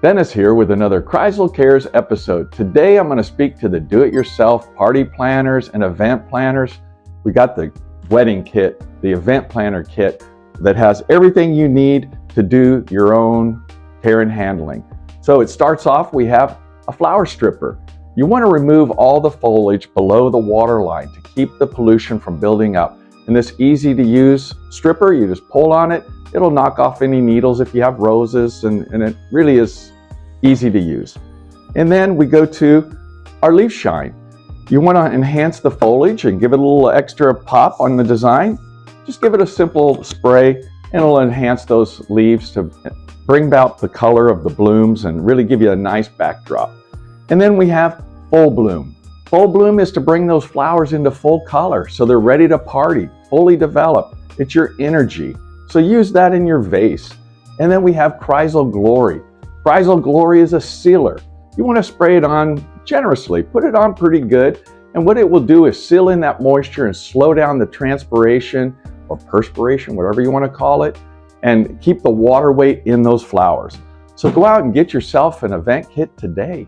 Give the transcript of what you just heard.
Dennis here with another Chrysal Cares episode. Today I'm going to speak to the do-it-yourself party planners and event planners. We got the wedding kit, the event planner kit that has everything you need to do your own care and handling. So it starts off, we have a flower stripper. You want to remove all the foliage below the water line to keep the pollution from building up. And this easy to use stripper, you just pull on it, it'll knock off any needles if you have roses, and it really is easy to use. And then we go to our leaf shine. You want to enhance the foliage and give it a little extra pop on the design. Just give it a simple spray and it'll enhance those leaves to bring about the color of the blooms and really give you a nice backdrop. And then we have full bloom. Full bloom is to bring those flowers into full color so they're ready to party, fully developed. It's your energy. So use that in your vase. And then we have Chrysal Glory. Chrysal Glory is a sealer. You want to spray it on generously, put it on pretty good. And what it will do is seal in that moisture and slow down the transpiration or perspiration, whatever you want to call it, and keep the water weight in those flowers. So go out and get yourself an event kit today.